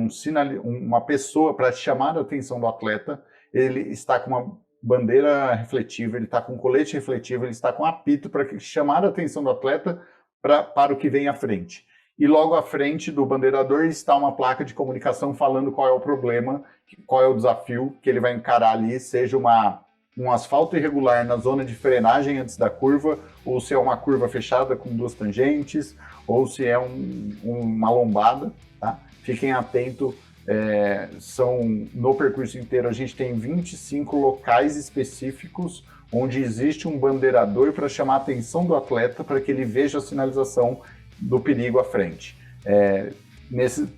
uma pessoa para chamar a atenção do atleta, ele está com uma bandeira refletiva, ele está com colete refletivo, ele está com apito para chamar a atenção do atleta para o que vem à frente. E logo à frente do bandeirador está uma placa de comunicação falando qual é o problema, qual é o desafio que ele vai encarar ali, seja um asfalto irregular na zona de frenagem antes da curva, ou se é uma curva fechada com 2 tangentes, ou se é uma lombada, tá? Fiquem atentos, no percurso inteiro a gente tem 25 locais específicos onde existe um bandeirador para chamar a atenção do atleta para que ele veja a sinalização do perigo à frente.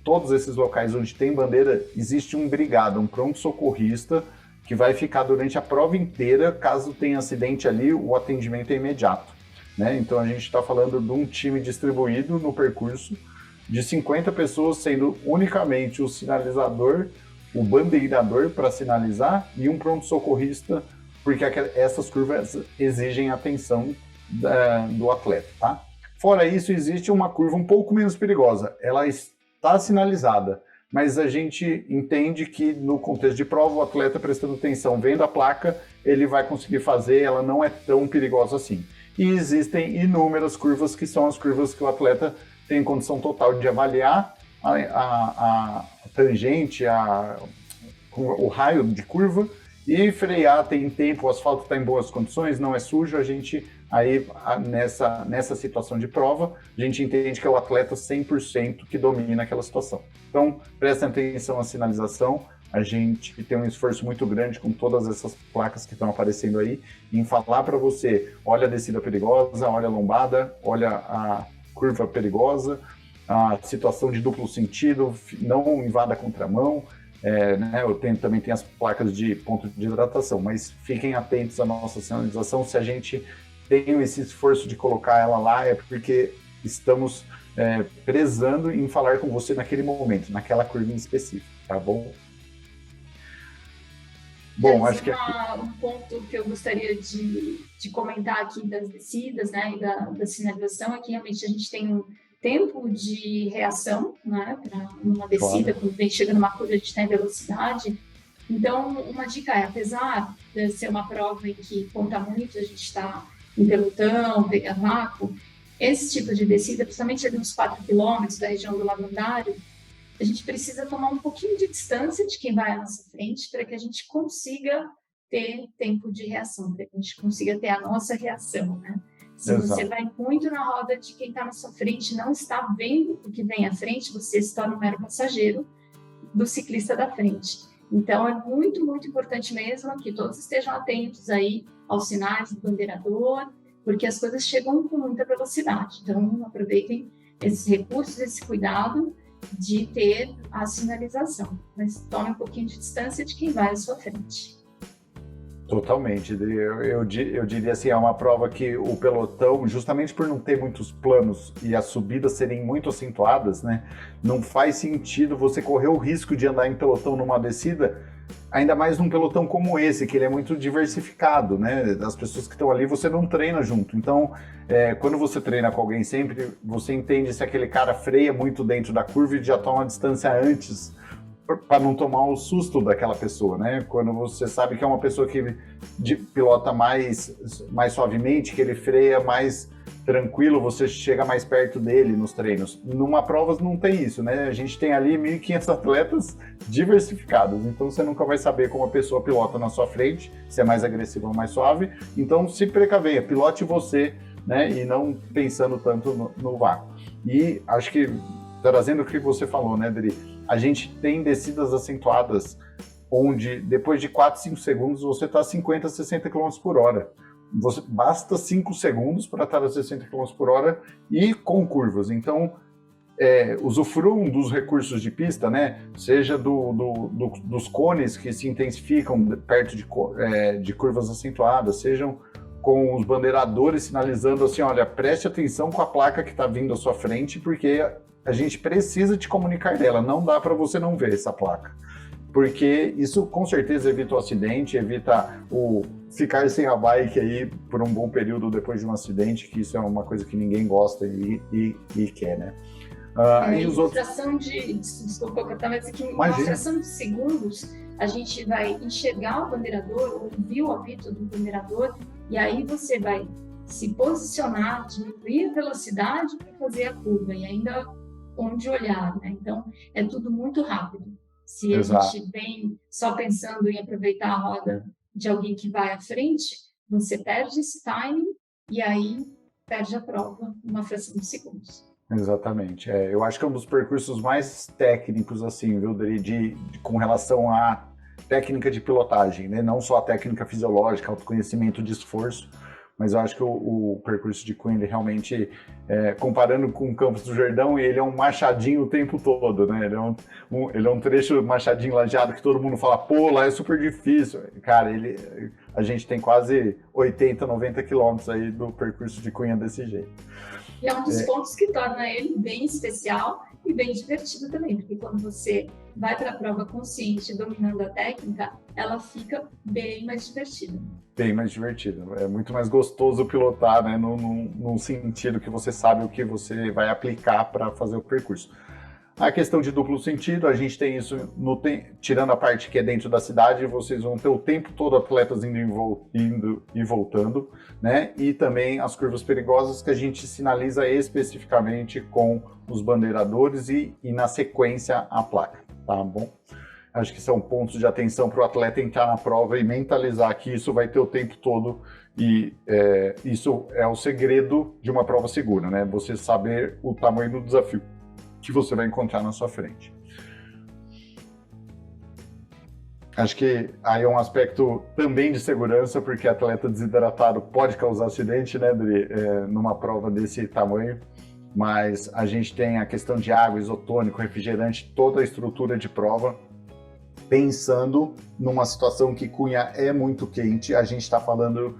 Todos esses locais onde tem bandeira, existe um brigada, um pronto-socorrista que vai ficar durante a prova inteira, caso tenha acidente ali, o atendimento é imediato, né? Então a gente está falando de um time distribuído no percurso de 50 pessoas, sendo unicamente o sinalizador, o bandeirador para sinalizar e um pronto-socorrista, porque essas curvas exigem atenção do atleta, tá? Fora isso, existe uma curva um pouco menos perigosa. Ela está sinalizada, mas a gente entende que no contexto de prova, o atleta prestando atenção, vendo a placa, ele vai conseguir fazer, ela não é tão perigosa assim. E existem inúmeras curvas que são as curvas que o atleta tem condição total de avaliar a tangente, o raio de curva e frear, tem tempo, o asfalto está em boas condições, não é sujo, a gente aí nessa situação de prova, a gente entende que é o atleta 100% que domina aquela situação. Então, prestem atenção à sinalização, a gente tem um esforço muito grande com todas essas placas que estão aparecendo aí, em falar para você, olha a descida perigosa, olha a lombada, olha a curva perigosa, a situação de duplo sentido, não invada a contramão, né, também tem as placas de ponto de hidratação, mas fiquem atentos à nossa sinalização. Se a gente tem esse esforço de colocar ela lá, é porque estamos prezando em falar com você naquele momento, naquela curva em específico, tá bom? Bom, acho que um ponto que eu gostaria de comentar aqui das descidas, né, e da sinalização é que realmente a gente tem um tempo de reação, né, para uma descida, quando vem chegando uma curva, a gente tem velocidade. Então, uma dica é, apesar de ser uma prova em que conta muito, a gente está em pelotão, a vácuo, esse tipo de descida, principalmente ali uns 4 quilômetros da região do Lagundário, a gente precisa tomar um pouquinho de distância de quem vai à nossa frente para que a gente consiga ter tempo de reação, para que a gente consiga ter a nossa reação, né? Se você vai muito na roda de quem está na sua frente, não está vendo o que vem à frente, você se torna um mero passageiro do ciclista da frente. Então, é muito, muito importante mesmo que todos estejam atentos aí aos sinais do bandeirador, porque as coisas chegam com muita velocidade. Então, aproveitem esses recursos, esse cuidado de ter a sinalização, mas tome um pouquinho de distância de quem vai à sua frente. Totalmente. Eu diria assim, é uma prova que o pelotão, justamente por não ter muitos planos e as subidas serem muito acentuadas, né, não faz sentido você correr o risco de andar em pelotão numa descida, ainda mais num pelotão como esse, que ele é muito diversificado, né? As pessoas que estão ali, você não treina junto. Então, quando você treina com alguém sempre, você entende se aquele cara freia muito dentro da curva e já toma a distância antes para não tomar o susto daquela pessoa, né? Quando você sabe que é uma pessoa que pilota mais suavemente, que ele freia mais tranquilo, você chega mais perto dele nos treinos. Numa prova não tem isso, né? A gente tem ali 1.500 atletas diversificados, então você nunca vai saber como a pessoa pilota na sua frente, se é mais agressivo ou mais suave. Então se precavenha, pilote você, né? E não pensando tanto no vácuo. E acho que, trazendo o que você falou, né, Dri? A gente tem descidas acentuadas onde depois de 4, 5 segundos você está a 50, 60 km por hora. Basta 5 segundos para estar a 60 km por hora e com curvas. Então, usufruam dos recursos de pista, né? Seja dos cones que se intensificam perto de curvas acentuadas, sejam com os bandeiradores sinalizando assim, olha, preste atenção com a placa que está vindo à sua frente, porque a gente precisa te comunicar dela, não dá para você não ver essa placa. Porque isso com certeza evita o acidente, evita o ficar sem a bike aí por um bom período depois de um acidente, que isso é uma coisa que ninguém gosta e quer, né? E os outros... Desculpa, mas aqui, uma fração de segundos, a gente vai enxergar o bandeirador, ouvir o apito do bandeirador, e aí você vai se posicionar, diminuir a velocidade para fazer a curva, e ainda onde olhar, né? Então, é tudo muito rápido. Se a gente vem só pensando em aproveitar a roda de alguém que vai à frente, você perde esse timing e aí perde a prova numa fração de segundos. Exatamente. Eu acho que é um dos percursos mais técnicos, assim, viu, Dri, com relação à técnica de pilotagem, né? Não só a técnica fisiológica, autoconhecimento de esforço, mas eu acho que o percurso de Cunha, ele realmente, comparando com o Campos do Jordão, ele é um machadinho o tempo todo, né? Ele é um trecho machadinho lajeado que todo mundo fala, pô, lá é super difícil. Cara, a gente tem quase 80, 90 quilômetros aí do percurso de Cunha desse jeito. E é um dos pontos que torna ele bem especial e bem divertido também, porque quando você vai para a prova consciente, dominando a técnica, ela fica bem mais divertida. Bem mais divertido. É muito mais gostoso pilotar, né? Num sentido que você sabe o que você vai aplicar para fazer o percurso. A questão de duplo sentido, a gente tem isso, tirando a parte que é dentro da cidade, vocês vão ter o tempo todo atletas indo e voltando, né? E também as curvas perigosas que a gente sinaliza especificamente com os bandeiradores e na sequência a placa, tá bom? Acho que são pontos de atenção para o atleta entrar na prova e mentalizar que isso vai ter o tempo todo e isso é o segredo de uma prova segura, né? Você saber o tamanho do desafio que você vai encontrar na sua frente. Acho que aí é um aspecto também de segurança, porque atleta desidratado pode causar acidente, né, Dri, numa prova desse tamanho, mas a gente tem a questão de água, isotônico, refrigerante, toda a estrutura de prova, pensando numa situação que Cunha é muito quente, a gente está falando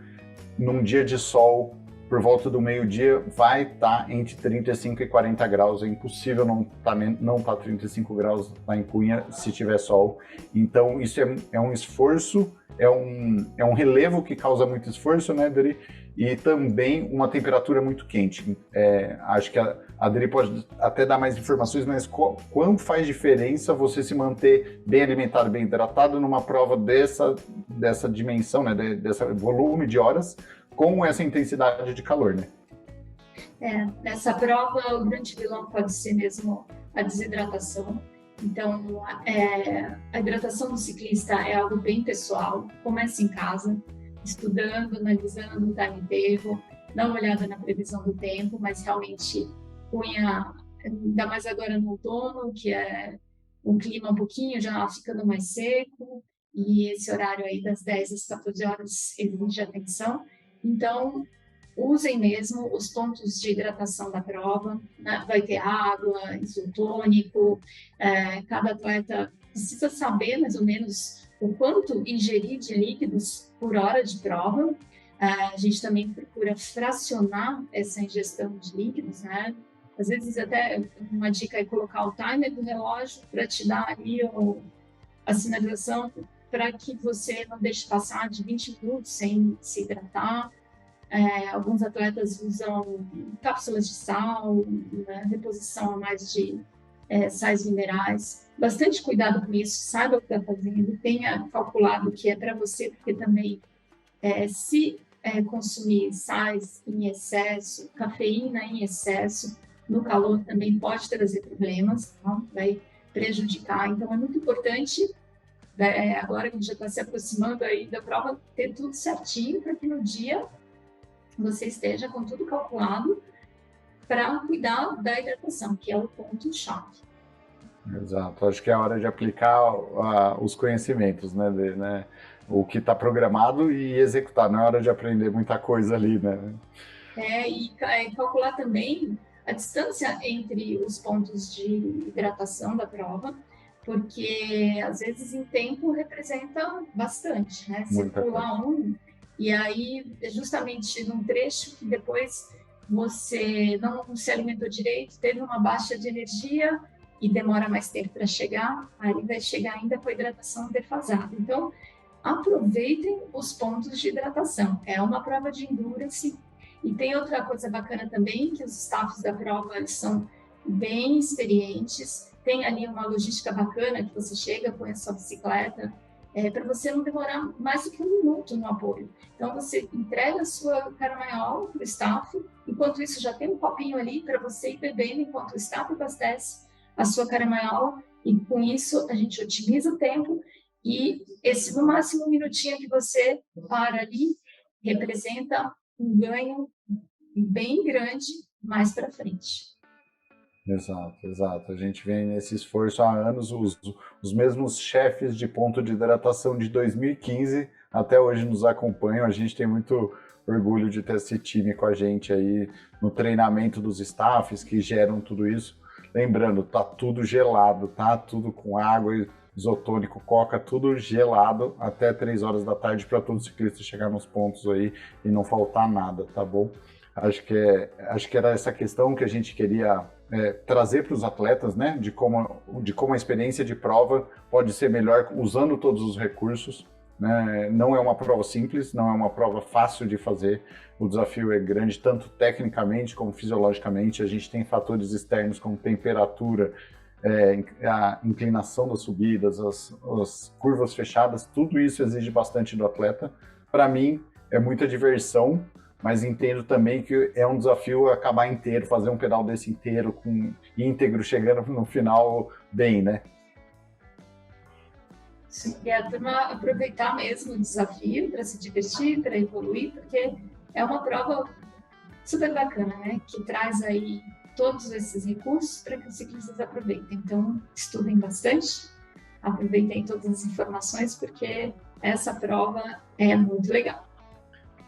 num dia de sol, por volta do meio-dia, vai estar entre 35 e 40 graus. É impossível não tá 35 graus lá em Cunha se tiver sol. Então, isso é um esforço, é um relevo que causa muito esforço, né, Dri? E também uma temperatura muito quente. Acho que a Dri pode até dar mais informações, mas quanto faz diferença você se manter bem alimentado, bem hidratado numa prova dessa dimensão, né, desse volume de horas, com essa intensidade de calor, né? Nessa prova, o grande vilão pode ser mesmo a desidratação. Então, a hidratação do ciclista é algo bem pessoal. Começa em casa, estudando, analisando o timetable, dá uma olhada na previsão do tempo, mas realmente Cunha, ainda mais agora no outono, que é um clima um pouquinho já ficando mais seco, e esse horário aí das 10 às 14 horas exige atenção. Então, usem mesmo os pontos de hidratação da prova, né? Vai ter água, isotônico, cada atleta precisa saber mais ou menos o quanto ingerir de líquidos por hora de prova. A gente também procura fracionar essa ingestão de líquidos, né? Às vezes até uma dica é colocar o timer do relógio para te dar ali a sinalização para que você não deixe passar de 20 minutos sem se hidratar. Alguns atletas usam cápsulas de sal, né, reposição a mais de sais minerais. bastante cuidado com isso, saiba o que está fazendo, tenha calculado o que é para você, porque também se consumir sais em excesso, cafeína em excesso, no calor também pode trazer problemas, tá? Vai prejudicar. Então, é muito importante, agora que a gente já está se aproximando aí da prova, ter tudo certinho para que no dia você esteja com tudo calculado para cuidar da hidratação, que é o ponto-chave. Exato, acho que é a hora de aplicar os conhecimentos, né, o que está programado e executar, não é hora de aprender muita coisa ali, né? E calcular também a distância entre os pontos de hidratação da prova, porque às vezes em tempo representa bastante, né? Você pula e aí justamente num trecho que depois você não se alimentou direito, teve uma baixa de energia e demora mais tempo para chegar, aí vai chegar ainda com a hidratação defasada. Então, aproveitem os pontos de hidratação. É uma prova de endurance. E tem outra coisa bacana também, que os staffs da prova eles são bem experientes. Tem ali uma logística bacana que você chega, põe a sua bicicleta, para você não demorar mais do que 1 minuto no apoio. Então, você entrega a sua caramanhola para o staff, enquanto isso já tem um copinho ali para você ir bebendo enquanto o staff abastece a sua caramanhola, e com isso a gente otimiza o tempo, e esse no máximo 1 minutinho que você para ali representa um ganho bem grande mais para frente. Exato. A gente vem nesse esforço há anos, os mesmos chefes de ponto de hidratação de 2015 até hoje nos acompanham. A gente tem muito orgulho de ter esse time com a gente aí no treinamento dos staffs que geram tudo isso. Lembrando, tá tudo gelado, tá tudo com água, isotônico, coca, tudo gelado até 3 horas da tarde para todo ciclista chegar nos pontos aí e não faltar nada, tá bom? Acho que era essa questão que a gente queria trazer para os atletas, né? De como a experiência de prova pode ser melhor usando todos os recursos, né? Não é uma prova simples, não é uma prova fácil de fazer. O desafio é grande, tanto tecnicamente como fisiologicamente. A gente tem fatores externos como temperatura, a inclinação das subidas, as curvas fechadas, tudo isso exige bastante do atleta. Para mim, é muita diversão, mas entendo também que é um desafio acabar inteiro, fazer um pedal desse inteiro, com íntegro, chegando no final bem, né? Sim, e a turma aproveitar mesmo o desafio para se divertir, para evoluir, porque é uma prova super bacana, né? Que traz aí todos esses recursos para que os ciclistas aproveitem. Então, estudem bastante, aproveitem todas as informações, porque essa prova é muito legal.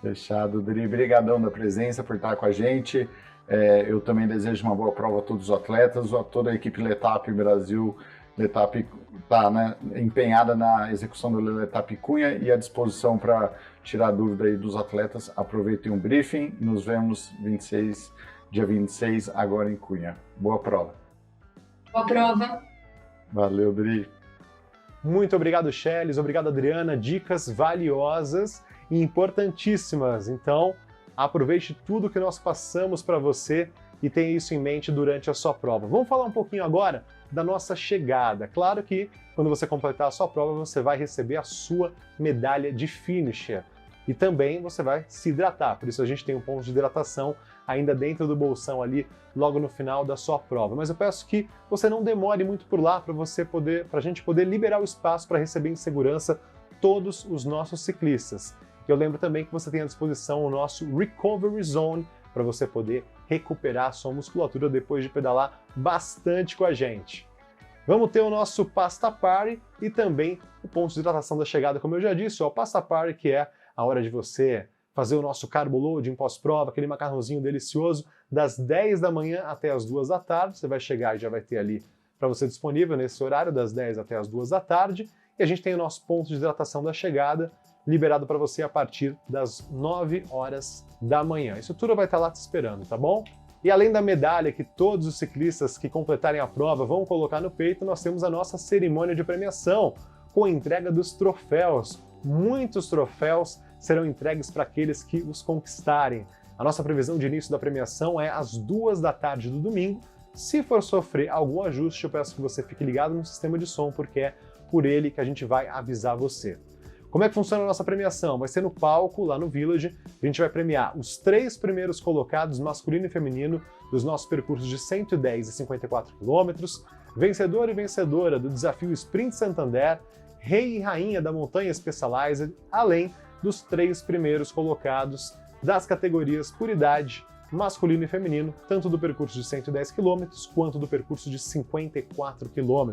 Fechado, Dri. Brigadão da presença, por estar com a gente. Eu também desejo uma boa prova a todos os atletas, a toda a equipe Letap Brasil. Letap está, né, empenhada na execução do Letap Cunha e à disposição para tirar dúvida aí dos atletas. Aproveitem o briefing. Nos vemos dia 26, agora em Cunha. Boa prova. Boa prova. Valeu, Dri. Muito obrigado, Chelis. Obrigado, Adriana. Dicas valiosas e importantíssimas. Então, aproveite tudo que nós passamos para você e tenha isso em mente durante a sua prova. Vamos falar um pouquinho agora da nossa chegada. Claro que quando você completar a sua prova, você vai receber a sua medalha de finisher. E também você vai se hidratar. Por isso a gente tem um ponto de hidratação ainda dentro do bolsão ali, logo no final da sua prova. Mas eu peço que você não demore muito por lá para a gente poder liberar o espaço para receber em segurança todos os nossos ciclistas. Eu lembro também que você tem à disposição o nosso Recovery Zone para você poder recuperar a sua musculatura depois de pedalar bastante com a gente. Vamos ter o nosso Pasta Party e também o ponto de hidratação da chegada, como eu já disse, o Pasta Party, que é a hora de você fazer o nosso carbo loading pós-prova, aquele macarrãozinho delicioso, das 10 da manhã até as 2 da tarde. Você vai chegar e já vai ter ali para você disponível nesse horário, das 10 até as 2 da tarde. E a gente tem o nosso ponto de hidratação da chegada, liberado para você a partir das 9 horas da manhã. Isso tudo vai estar lá te esperando, tá bom? E além da medalha que todos os ciclistas que completarem a prova vão colocar no peito, nós temos a nossa cerimônia de premiação, com a entrega dos troféus. Muitos troféus serão entregues para aqueles que os conquistarem. A nossa previsão de início da premiação é às 2 da tarde do domingo, Se for sofrer algum ajuste, eu peço que você fique ligado no sistema de som, porque é por ele que a gente vai avisar você. Como é que funciona a nossa premiação? Vai ser no palco, lá no Village. A gente vai premiar os 3 primeiros colocados, masculino e feminino, dos nossos percursos de 110 e 54 quilômetros, vencedor e vencedora do desafio Sprint Santander, rei e rainha da Montanha Specialized, além dos 3 primeiros colocados das categorias por idade, masculino e feminino, tanto do percurso de 110 km quanto do percurso de 54 km.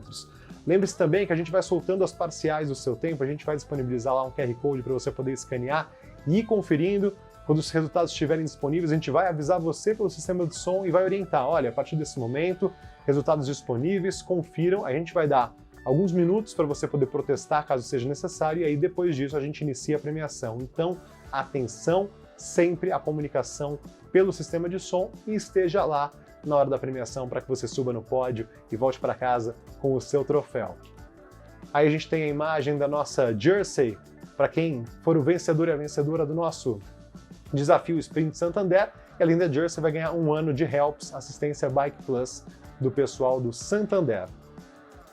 Lembre-se também que a gente vai soltando as parciais do seu tempo, a gente vai disponibilizar lá um QR Code para você poder escanear e ir conferindo. Quando os resultados estiverem disponíveis, a gente vai avisar você pelo sistema de som e vai orientar. Olha, a partir desse momento, resultados disponíveis, confiram, a gente vai dar alguns minutos para você poder protestar caso seja necessário e aí depois disso a gente inicia a premiação. Então, atenção, sempre a comunicação pelo sistema de som e esteja lá na hora da premiação para que você suba no pódio e volte para casa com o seu troféu. Aí a gente tem a imagem da nossa jersey para quem for o vencedor e a vencedora do nosso desafio Sprint Santander, e além da jersey vai ganhar 1 ano de Helps, assistência Bike Plus do pessoal do Santander.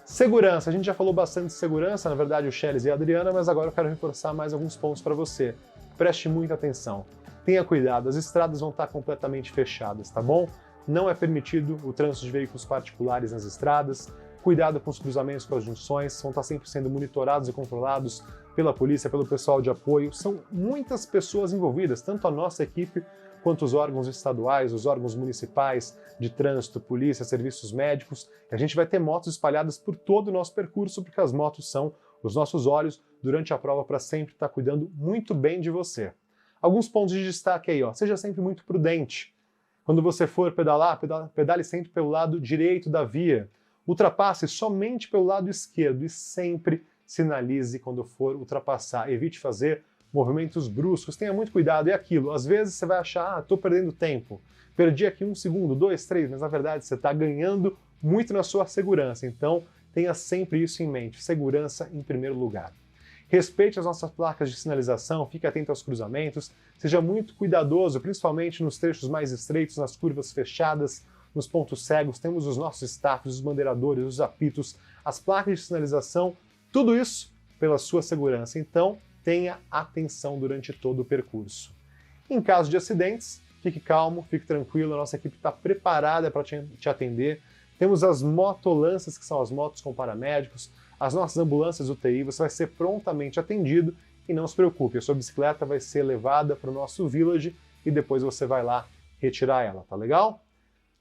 Segurança, a gente já falou bastante de segurança, na verdade o Cheles e a Adriana, mas agora eu quero reforçar mais alguns pontos para você. Preste muita atenção. Tenha cuidado, as estradas vão estar completamente fechadas, tá bom? Não é permitido o trânsito de veículos particulares nas estradas. Cuidado com os cruzamentos, com as junções, vão estar sempre sendo monitorados e controlados pela polícia, pelo pessoal de apoio. São muitas pessoas envolvidas, tanto a nossa equipe quanto os órgãos estaduais, os órgãos municipais de trânsito, polícia, serviços médicos. E a gente vai ter motos espalhadas por todo o nosso percurso, porque as motos são os nossos olhos durante a prova para sempre estar cuidando muito bem de você. Alguns pontos de destaque aí, ó. Seja sempre muito prudente. Quando você for pedalar, pedale sempre pelo lado direito da via. Ultrapasse somente pelo lado esquerdo e sempre sinalize quando for ultrapassar. Evite fazer movimentos bruscos, tenha muito cuidado. É aquilo, às vezes você vai achar, estou perdendo tempo. Perdi aqui 1 segundo, 2, 3, mas na verdade você está ganhando muito na sua segurança. Então tenha sempre isso em mente, segurança em primeiro lugar. Respeite as nossas placas de sinalização, fique atento aos cruzamentos, seja muito cuidadoso, principalmente nos trechos mais estreitos, nas curvas fechadas, nos pontos cegos. Temos os nossos staffs, os bandeiradores, os apitos, as placas de sinalização, tudo isso pela sua segurança. Então, tenha atenção durante todo o percurso. Em caso de acidentes, fique calmo, fique tranquilo, a nossa equipe está preparada para te atender. Temos as motolanças, que são as motos com paramédicos, as nossas ambulâncias UTI, você vai ser prontamente atendido e não se preocupe, a sua bicicleta vai ser levada para o nosso Village e depois você vai lá retirar ela, tá legal?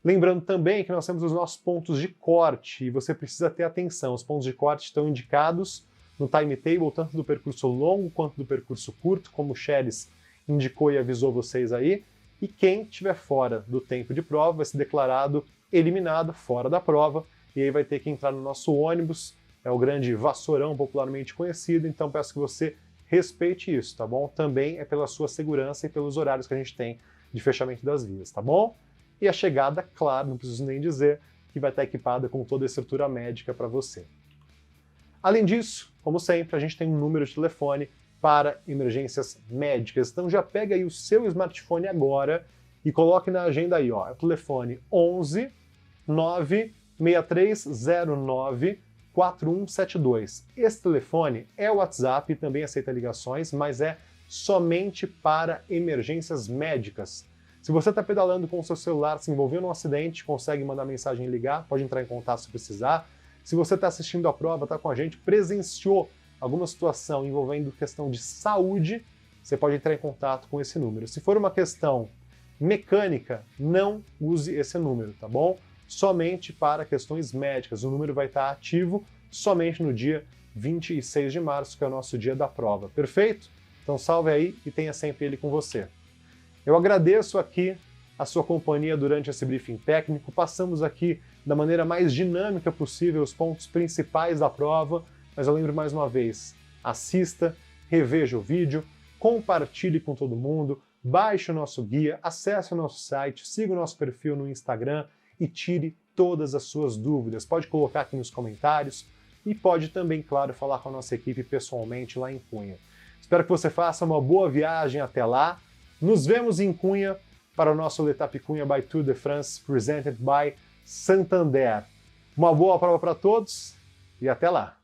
Lembrando também que nós temos os nossos pontos de corte e você precisa ter atenção. Os pontos de corte estão indicados no timetable, tanto do percurso longo quanto do percurso curto, como o Cheles indicou e avisou vocês aí. E quem estiver fora do tempo de prova vai ser declarado eliminado, fora da prova, e aí vai ter que entrar no nosso ônibus, é o grande vassourão popularmente conhecido, então peço que você respeite isso, tá bom? Também é pela sua segurança e pelos horários que a gente tem de fechamento das vias, tá bom? E a chegada, claro, não preciso nem dizer, que vai estar equipada com toda a estrutura médica para você. Além disso, como sempre, a gente tem um número de telefone para emergências médicas, então já pega aí o seu smartphone agora e coloque na agenda aí, ó, é o telefone 11 96309 4172. Esse telefone é o WhatsApp, também aceita ligações, mas é somente para emergências médicas. Se você está pedalando com o seu celular, se envolveu num acidente, consegue mandar mensagem e ligar, pode entrar em contato se precisar. Se você está assistindo a prova, está com a gente, presenciou alguma situação envolvendo questão de saúde, você pode entrar em contato com esse número. Se for uma questão mecânica, não use esse número, tá bom? Somente para questões médicas. O número vai estar ativo somente no dia 26 de março, que é o nosso dia da prova. Perfeito? Então salve aí e tenha sempre ele com você. Eu agradeço aqui a sua companhia durante esse briefing técnico. Passamos aqui da maneira mais dinâmica possível os pontos principais da prova, mas eu lembro mais uma vez, assista, reveja o vídeo, compartilhe com todo mundo, baixe o nosso guia, acesse o nosso site, siga o nosso perfil no Instagram e tire todas as suas dúvidas. Pode colocar aqui nos comentários e pode também, claro, falar com a nossa equipe pessoalmente lá em Cunha. Espero que você faça uma boa viagem até lá. Nos vemos em Cunha para o nosso L'Étape Cunha by Tour de France, presented by Santander. Uma boa prova para todos e até lá!